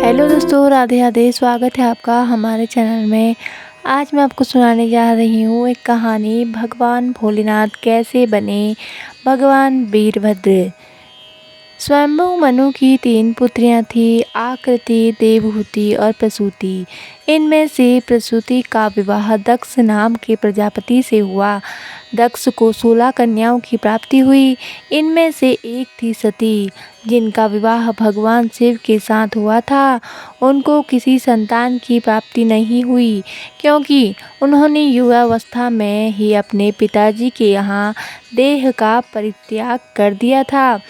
Hello दोस्तों, राधे राधे। स्वागत है आपका हमारे चैनल में। आज मैं आपको सुनाने जा रही हूँ एक कहानी, भगवान भोलेनाथ कैसे बने भगवान वीरभद्र। स्वयंभू मनु की 3 पुत्रियां थीं, आकृति, देवहूति और प्रसूति। इनमें से प्रसूति का विवाह दक्ष नाम के प्रजापति से हुआ। दक्ष को 16 कन्याओं की प्राप्ति हुई। इनमें से एक थी सती, जिनका विवाह भगवान शिव के साथ हुआ था। उनको किसी संतान की प्राप्ति नहीं हुई, क्योंकि उन्होंने युवावस्था में ही अपने पिताजी के यहाँ देह का परित्याग कर दिया था।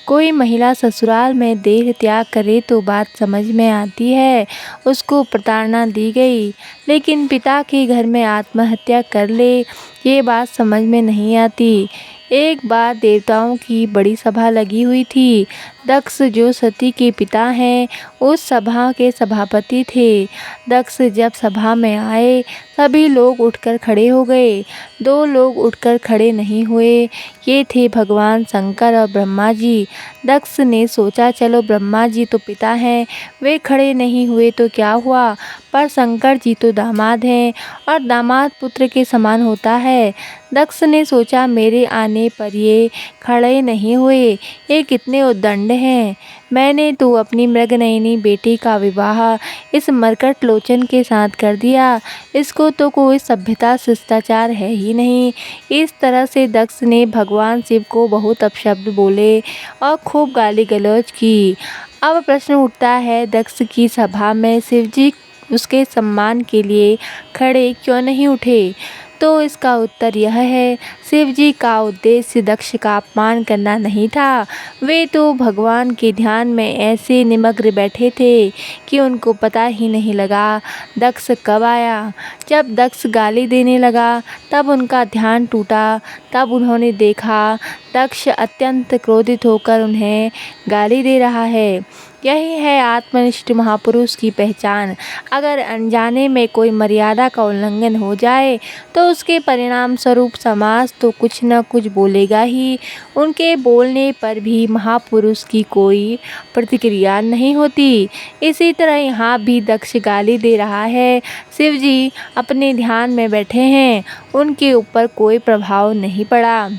कोई महिला ससुराल में देह त्याग करे तो बात समझ में आती है, उसको प्रताड़ना दी गई, लेकिन पिता के घर में आत्महत्या कर ले, ये बात समझ में नहीं आती। एक बार देवताओं की बड़ी सभा लगी हुई थी। दक्ष, जो सती के पिता हैं, उस सभा के सभापति थे। दक्ष जब सभा में आए, सभी लोग उठकर खड़े हो गए। 2 लोग उठकर खड़े नहीं हुए, ये थे भगवान शंकर और ब्रह्मा जी। दक्ष ने सोचा, चलो ब्रह्मा जी तो पिता हैं, वे खड़े नहीं हुए तो क्या हुआ, पर शंकर जी तो दामाद हैं और दामाद पुत्र के समान होता है। दक्ष ने सोचा, मेरे आने पर ये खड़े नहीं हुए, ये कितने उद्दंड हैं। मैंने तो अपनी मृगनयनी बेटी का विवाह इस मरकट लोचन के साथ कर दिया, इसको तो कोई सभ्यता शिष्टाचार है ही नहीं। इस तरह से दक्ष ने भगवान शिव को बहुत अपशब्द बोले और खूब गाली गलौज की। अब प्रश्न उठता है, दक्ष की सभा में शिवजी उसके सम्मान के लिए खड़े क्यों नहीं उठे? तो इसका उत्तर यह है, शिवजी का उद्देश्य दक्ष का अपमान करना नहीं था। वे तो भगवान के ध्यान में ऐसे निमग्न बैठे थे कि उनको पता ही नहीं लगा दक्ष कब आया। जब दक्ष गाली देने लगा, तब उनका ध्यान टूटा। तब उन्होंने देखा दक्ष अत्यंत क्रोधित होकर उन्हें गाली दे रहा है। यही है आत्मनिष्ठ महापुरुष की पहचान। अगर अनजाने में कोई मर्यादा का उल्लंघन हो जाए, तो उसके परिणाम स्वरूप समाज तो कुछ न कुछ बोलेगा ही। उनके बोलने पर भी महापुरुष की कोई प्रतिक्रिया नहीं होती। इसी तरह यहाँ भी दक्ष गाली दे रहा है। शिवजी अपने ध्यान में बैठे हैं, उनके ऊपर कोई प्रभाव नहीं पड़ा।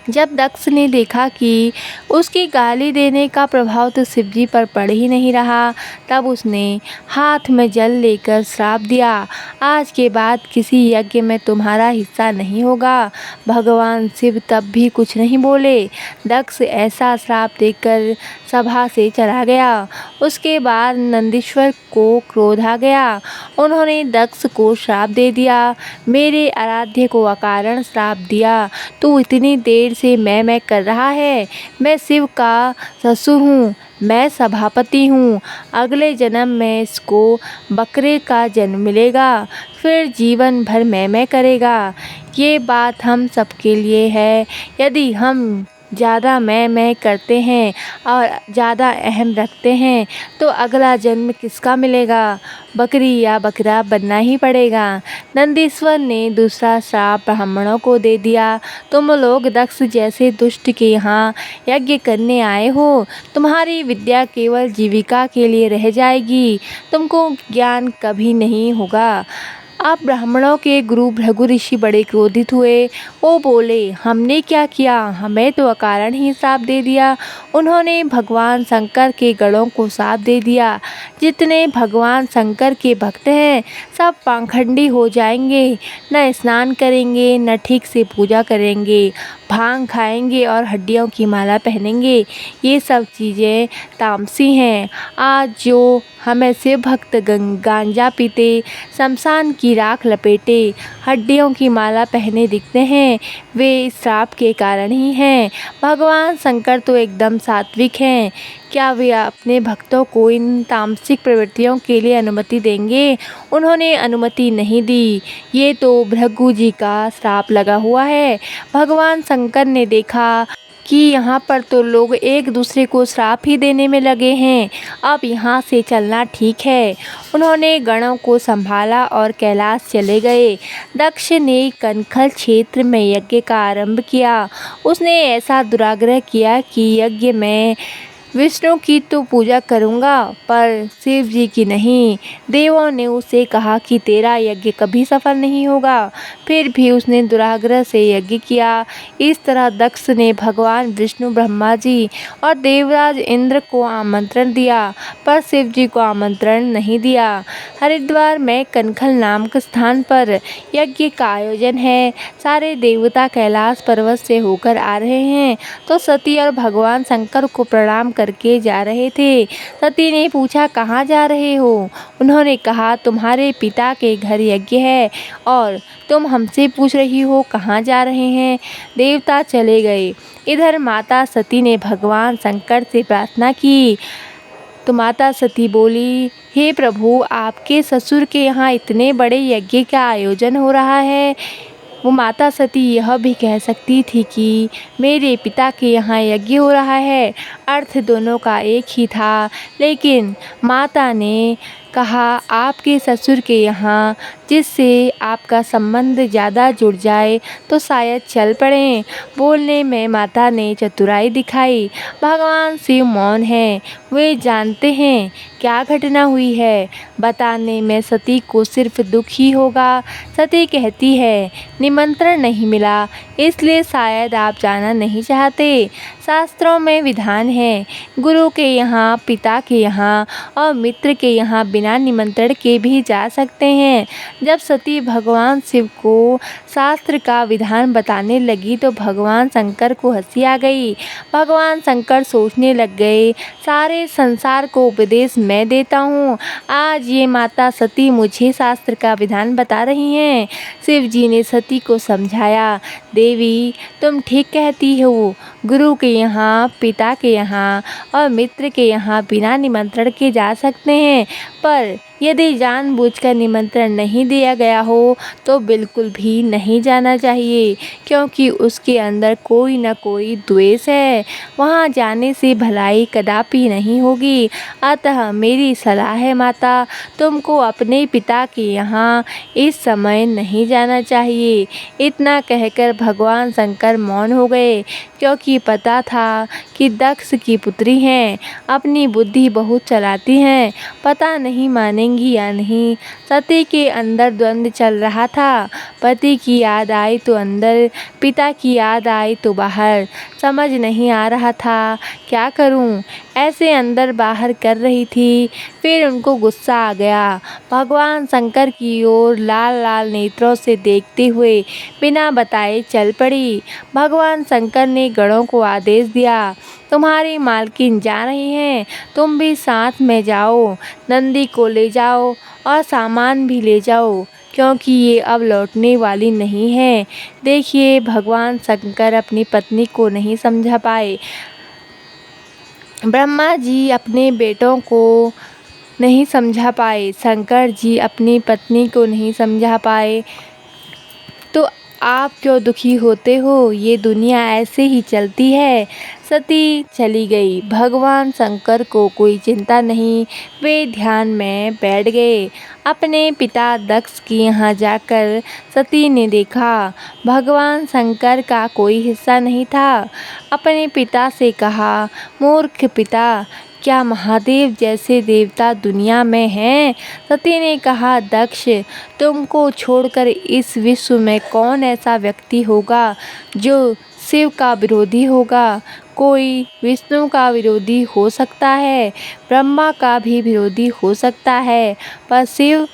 जब दक्ष ने देखा कि उसकी गाली देने का प्रभाव तो शिवजी पर पड़ ही नहीं रहा, तब उसने हाथ में जल लेकर श्राप दिया, आज के बाद किसी यज्ञ में तुम्हारा हिस्सा नहीं होगा। भगवान शिव तब भी कुछ नहीं बोले। दक्ष ऐसा श्राप देकर सभा से चला गया। उसके बाद नंदीश्वर को क्रोध आ गया। उन्होंने दक्ष को श्राप दे दिया, मेरे आराध्य को अकारण श्राप दिया, तू इतनी देर से मैं कर रहा है। मैं शिव का ससुर हूँ, मैं सभापति हूँ। अगले जन्म में इसको बकरे का जन्म मिलेगा, फिर जीवन भर मैं करेगा। ये बात हम सबके लिए है। यदि हम ज़्यादा मैं करते हैं और ज़्यादा अहम रखते हैं, तो अगला जन्म किसका मिलेगा? बकरी या बकरा बनना ही पड़ेगा। नंदीश्वर ने दूसरा श्राप ब्राह्मणों को दे दिया, तुम लोग दक्ष जैसे दुष्ट के यहाँ यज्ञ करने आए हो, तुम्हारी विद्या केवल जीविका के लिए रह जाएगी, तुमको ज्ञान कभी नहीं होगा। अब ब्राह्मणों के गुरु भृगु ऋषि बड़े क्रोधित हुए। वो बोले, हमने क्या किया, हमें तो अकारण ही श्राप दे दिया। उन्होंने भगवान शंकर के गणों को श्राप दे दिया। जितने भगवान शंकर के भक्त हैं, सब पाखंडी हो जाएंगे, न स्नान करेंगे, न ठीक से पूजा करेंगे, भांग खाएंगे और हड्डियों की माला पहनेंगे। ये सब चीज़ें तामसी हैं। आज जो हमें शिव भक्त गांजा पीते, शमशान की राख लपेटे, हड्डियों की माला पहने दिखते हैं, वे इस श्राप के कारण ही हैं। भगवान शंकर तो एकदम सात्विक हैं। क्या वे अपने भक्तों को इन तामसिक प्रवृत्तियों के लिए अनुमति देंगे? उन्होंने अनुमति नहीं दी। ये तो भृगु जी का श्राप लगा हुआ है। भगवान शंकर ने देखा कि यहाँ पर तो लोग एक दूसरे को श्राप ही देने में लगे हैं, अब यहाँ से चलना ठीक है। उन्होंने गणों को संभाला और कैलाश चले गए। दक्ष ने कनखल क्षेत्र में यज्ञ का आरंभ किया। उसने ऐसा दुराग्रह किया कि यज्ञ में विष्णु की तो पूजा करूँगा पर शिव जी की नहीं। देवों ने उसे कहा कि तेरा यज्ञ कभी सफल नहीं होगा, फिर भी उसने दुराग्रह से यज्ञ किया। इस तरह दक्ष ने भगवान विष्णु, ब्रह्मा जी और देवराज इंद्र को आमंत्रण दिया पर शिव जी को आमंत्रण नहीं दिया। हरिद्वार में कनखल नामक स्थान पर यज्ञ का आयोजन है। सारे देवता कैलाश पर्वत से होकर आ रहे हैं तो सती और भगवान शंकर को प्रणाम करके जा रहे थे। सती ने पूछा, कहाँ जा रहे हो? उन्होंने कहा, तुम्हारे पिता के घर यज्ञ है और तुम हमसे पूछ रही हो कहाँ जा रहे हैं। देवता चले गए। इधर माता सती ने भगवान शंकर से प्रार्थना की तो माता सती बोली, हे प्रभु, आपके ससुर के यहाँ इतने बड़े यज्ञ का आयोजन हो रहा है। वो माता सती यह भी कह सकती थी कि मेरे पिता के यहाँ यज्ञ हो रहा है, अर्थ दोनों का एक ही था। लेकिन माता ने कहा, आपके ससुर के यहाँ जिससे आपका संबंध ज़्यादा जुड़ जाए तो शायद चल पड़ें। बोलने में माता ने चतुराई दिखाई। भगवान शिव मौन हैं, वे जानते हैं क्या घटना हुई है। बताने में सती को सिर्फ दुख ही होगा। सती कहती है, निमंत्रण नहीं मिला इसलिए शायद आप जाना नहीं चाहते। शास्त्रों में विधान है, गुरु के यहाँ, पिता के यहाँ और मित्र के यहाँ बिना निमंत्रण के भी जा सकते हैं। जब सती भगवान शिव को शास्त्र का विधान बताने लगी तो भगवान शंकर को हंसी आ गई। भगवान शंकर सोचने लग गए, सारे संसार को उपदेश मैं देता हूँ, आज ये माता सती मुझे शास्त्र का विधान बता रही हैं। शिव जी ने सती को समझाया, देवी तुम ठीक कहती हो, गुरु के यहाँ, पिता के यहाँ और मित्र के यहाँ बिना निमंत्रण के जा सकते हैं, पर यदि जानबूझकर निमंत्रण नहीं दिया गया हो तो बिल्कुल भी नहीं जाना चाहिए, क्योंकि उसके अंदर कोई न कोई द्वेष है। वहाँ जाने से भलाई कदापि नहीं होगी। अतः मेरी सलाह है माता, तुमको अपने पिता के यहाँ इस समय नहीं जाना चाहिए। इतना कहकर भगवान शंकर मौन हो गए, क्योंकि पता था कि दक्ष की पुत्री हैं, अपनी बुद्धि बहुत चलाती हैं, पता नहीं मानेंगी या नहीं। सती के अंदर द्वंद्व चल रहा था, पति की याद आई तो अंदर, पिता की याद आई तो बाहर। समझ नहीं आ रहा था क्या करूं, ऐसे अंदर बाहर कर रही थी। फिर उनको गुस्सा आ गया। भगवान शंकर की ओर लाल लाल नेत्रों से देखते हुए बिना बताए चल पड़ी। भगवान शंकर ने गणों को आदेश दिया, तुम्हारी मालकिन जा रही हैं, तुम भी साथ में जाओ, नंदी को ले जाओ और सामान भी ले जाओ, क्योंकि ये अब लौटने वाली नहीं है। देखिए, भगवान शंकर अपनी पत्नी को नहीं समझा पाए, ब्रह्मा जी अपने बेटों को नहीं समझा पाए, शंकर जी अपनी पत्नी को नहीं समझा पाए, तो आप क्यों दुखी होते हो? ये दुनिया ऐसे ही चलती है। सती चली गई। भगवान शंकर को कोई चिंता नहीं, वे ध्यान में बैठ गए। अपने पिता दक्ष के यहाँ जाकर सती ने देखा, भगवान शंकर का कोई हिस्सा नहीं था। अपने पिता से कहा, मूर्ख पिता, क्या महादेव जैसे देवता दुनिया में हैं? सती ने कहा, दक्ष, तुमको छोड़कर इस विश्व में कौन ऐसा व्यक्ति होगा जो शिव का विरोधी होगा? कोई विष्णु का विरोधी हो सकता है, ब्रह्मा का भी विरोधी हो सकता है, पर शिव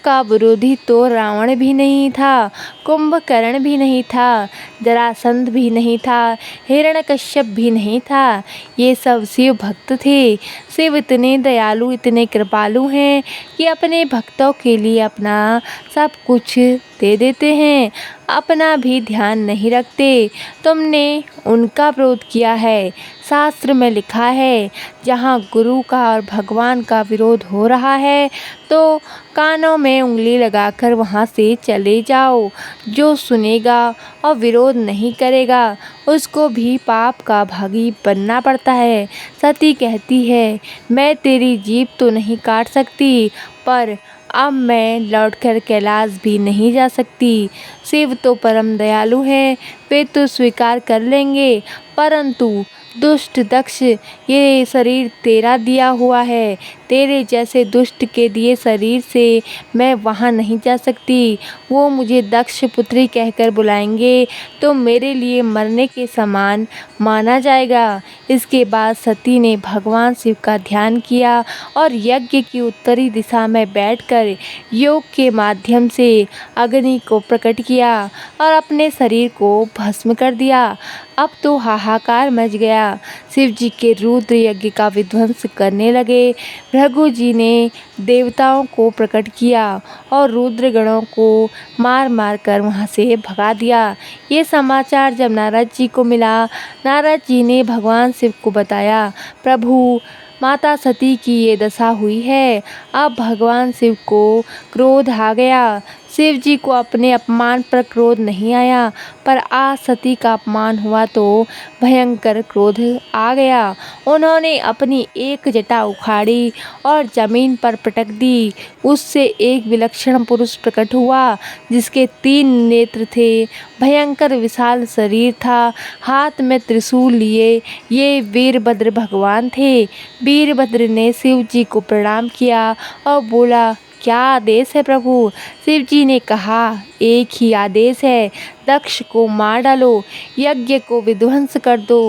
का विरोधी तो रावण भी नहीं था, कुंभकर्ण भी नहीं था, जरासंध भी नहीं था, हिरण्यकश्यप भी नहीं था। ये सब शिव भक्त थे। शिव इतने दयालु, इतने कृपालु हैं कि अपने भक्तों के लिए अपना सब कुछ दे देते हैं, अपना भी ध्यान नहीं रखते। तुमने उनका विरोध किया है। शास्त्र में लिखा है, जहाँ गुरु का और भगवान का विरोध हो रहा है तो कानों में उंगली लगाकर वहाँ से चले जाओ। जो सुनेगा और विरोध नहीं करेगा उसको भी पाप का भागी बनना पड़ता है। सती कहती है, मैं तेरी जीभ तो नहीं काट सकती, पर अब मैं लौटकर कैलाश भी नहीं जा सकती। शिव तो परम दयालु हैं, वे तो स्वीकार कर लेंगे, परंतु दुष्ट दक्ष, ये शरीर तेरा दिया हुआ है, तेरे जैसे दुष्ट के दिए शरीर से मैं वहाँ नहीं जा सकती। वो मुझे दक्ष पुत्री कहकर बुलाएंगे तो मेरे लिए मरने के समान माना जाएगा। इसके बाद सती ने भगवान शिव का ध्यान किया और यज्ञ की उत्तरी दिशा में बैठकर योग के माध्यम से अग्नि को प्रकट किया और अपने शरीर को भस्म कर दिया। अब तो हाहाकार मच गया। शिव जी के रुद्र यज्ञ का विध्वंस करने लगे। भृगु जी ने देवताओं को प्रकट किया और रुद्र गणों को मार मार कर वहाँ से भगा दिया। ये समाचार जब नारद जी को मिला, नारद जी ने भगवान शिव को बताया, प्रभु, माता सती की ये दशा हुई है। अब भगवान शिव को क्रोध आ गया। शिव जी को अपने अपमान पर क्रोध नहीं आया, पर आज सती का अपमान हुआ तो भयंकर क्रोध आ गया। उन्होंने अपनी एक जटा उखाड़ी और जमीन पर पटक दी। उससे एक विलक्षण पुरुष प्रकट हुआ, जिसके 3 नेत्र थे, भयंकर विशाल शरीर था, हाथ में त्रिशूल लिए ये वीरभद्र भगवान थे। वीरभद्र ने शिव जी को प्रणाम किया और बोला, क्या आदेश है प्रभु? शिव जी ने कहा, एक ही आदेश है, दक्ष को मार डालो, यज्ञ को विध्वंस कर दो।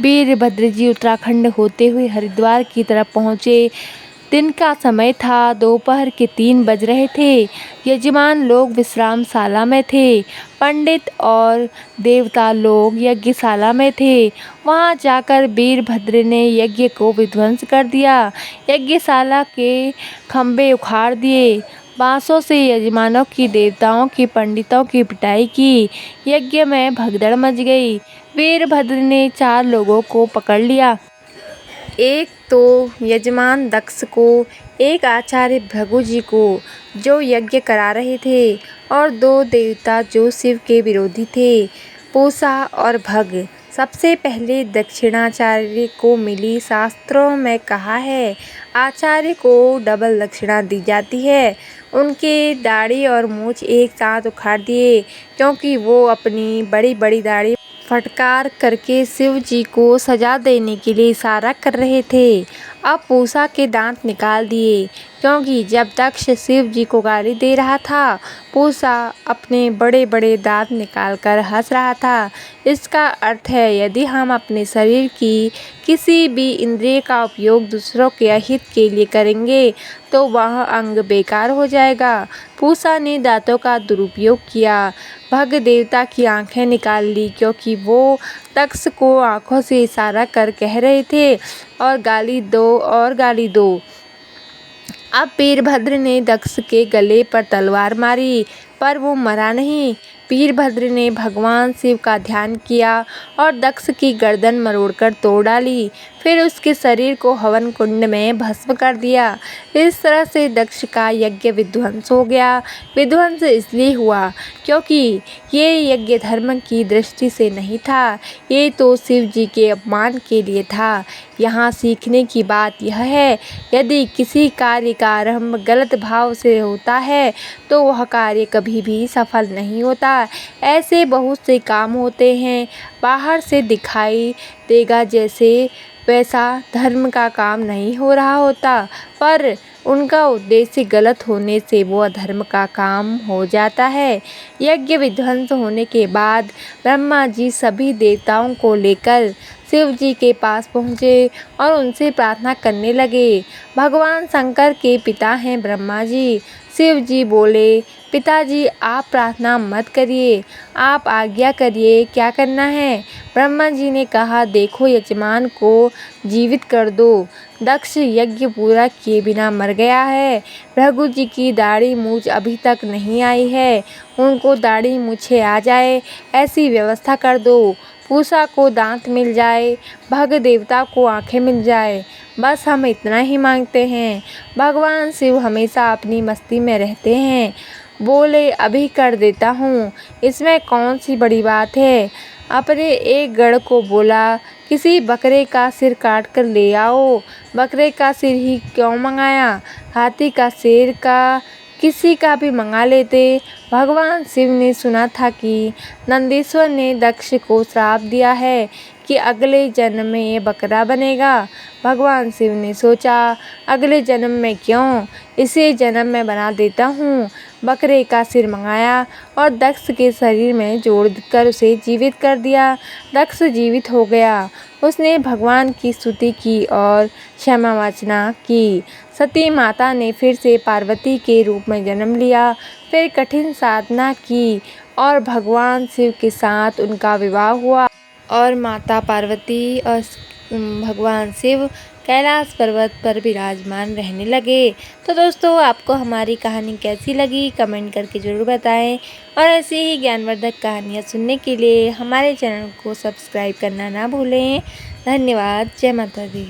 वीरभद्र जी उत्तराखंड होते हुए हरिद्वार की तरफ पहुँचे। दिन का समय था, दोपहर के 3 बज रहे थे। यजमान लोग विश्रामशाला में थे, पंडित और देवता लोग यज्ञशाला में थे। वहां जाकर वीरभद्र ने यज्ञ को विध्वंस कर दिया। यज्ञशाला के खंभे उखाड़ दिए, बांसों से यजमानों की, देवताओं की, पंडितों की पिटाई की। यज्ञ में भगदड़ मच गई। वीरभद्र ने 4 लोगों को पकड़ लिया। एक तो यजमान दक्ष को, एक आचार्य भृगु जी को जो यज्ञ करा रहे थे, और 2 देवता जो शिव के विरोधी थे, पूषा और भग। सबसे पहले दक्षिणाचार्य को मिली। शास्त्रों में कहा है, आचार्य को डबल दक्षिणा दी जाती है। उनके दाढ़ी और मूछ एक साथ उखाड़ दिए, क्योंकि वो अपनी बड़ी बड़ी दाढ़ी फटकार करके शिव जी को सजा देने के लिए इशारा कर रहे थे। अब पूषा के दांत निकाल दिए, क्योंकि जब दक्ष शिव जी को गाली दे रहा था, पूषा अपने बड़े बड़े दांत निकालकर हंस रहा था। इसका अर्थ है, यदि हम अपने शरीर की किसी भी इंद्रिय का उपयोग दूसरों के अहित के लिए करेंगे तो वह अंग बेकार हो जाएगा। पूषा ने दांतों का दुरुपयोग किया। भग देवता की आंखें निकाल ली, क्योंकि वो दक्ष को आंखों से इशारा कर कह रहे थे, और गाली दो और गाली दो। अब वीरभद्र ने दक्ष के गले पर तलवार मारी, पर वो मरा नहीं। वीरभद्र ने भगवान शिव का ध्यान किया और दक्ष की गर्दन मरोड़कर तोड़ डाली, फिर उसके शरीर को हवन कुंड में भस्म कर दिया। इस तरह से दक्ष का यज्ञ विध्वंस हो गया। विध्वंस इसलिए हुआ क्योंकि ये यज्ञ धर्म की दृष्टि से नहीं था, ये तो शिव जी के अपमान के लिए था। यहाँ सीखने की बात यह है, यदि किसी कार्य का आरंभ गलत भाव से होता है तो वह कार्य कभी भी सफल नहीं होता। ऐसे बहुत से काम होते हैं, बाहर से दिखाई देगा जैसे वैसा धर्म का काम नहीं हो रहा होता, पर उनका उद्देश्य गलत होने से वो अधर्म का काम हो जाता है। यज्ञ विध्वंस होने के बाद ब्रह्मा जी सभी देवताओं को लेकर शिव जी के पास पहुँचे और उनसे प्रार्थना करने लगे। भगवान शंकर के पिता हैं ब्रह्मा जी। शिव जी बोले, पिताजी आप प्रार्थना मत करिए, आप आज्ञा करिए क्या करना है। ब्रह्मा जी ने कहा, देखो यजमान को जीवित कर दो। दक्ष यज्ञ पूरा किए बिना मर गया है। भृगु जी की दाढ़ी मूछ अभी तक नहीं आई है, उनको दाढ़ी मूछे आ जाए ऐसी व्यवस्था कर दो। पूषा को दांत मिल जाए, भग देवता को आंखें मिल जाए, बस हम इतना ही मांगते हैं। भगवान शिव हमेशा अपनी मस्ती में रहते हैं। बोले, अभी कर देता हूँ, इसमें कौन सी बड़ी बात है। अपने एक गढ़ को बोला, किसी बकरे का सिर काट कर ले आओ। बकरे का सिर ही क्यों मंगाया, हाथी का, शेर का, किसी का भी मंगा लेते। भगवान शिव ने सुना था कि नंदीश्वर ने दक्ष को श्राप दिया है कि अगले जन्म में ये बकरा बनेगा। भगवान शिव ने सोचा, अगले जन्म में क्यों, इसी जन्म में बना देता हूँ। बकरे का सिर मंगाया और दक्ष के शरीर में जोड़कर उसे जीवित कर दिया। दक्ष जीवित हो गया। उसने भगवान की स्तुति की और क्षमा याचना की। सती माता ने फिर से पार्वती के रूप में जन्म लिया, फिर कठिन साधना की और भगवान शिव के साथ उनका विवाह हुआ और माता पार्वती और भगवान शिव कैलाश पर्वत पर विराजमान रहने लगे। तो दोस्तों, आपको हमारी कहानी कैसी लगी कमेंट करके ज़रूर बताएं और ऐसी ही ज्ञानवर्धक कहानियाँ सुनने के लिए हमारे चैनल को सब्सक्राइब करना ना भूलें। धन्यवाद। जय माता दी।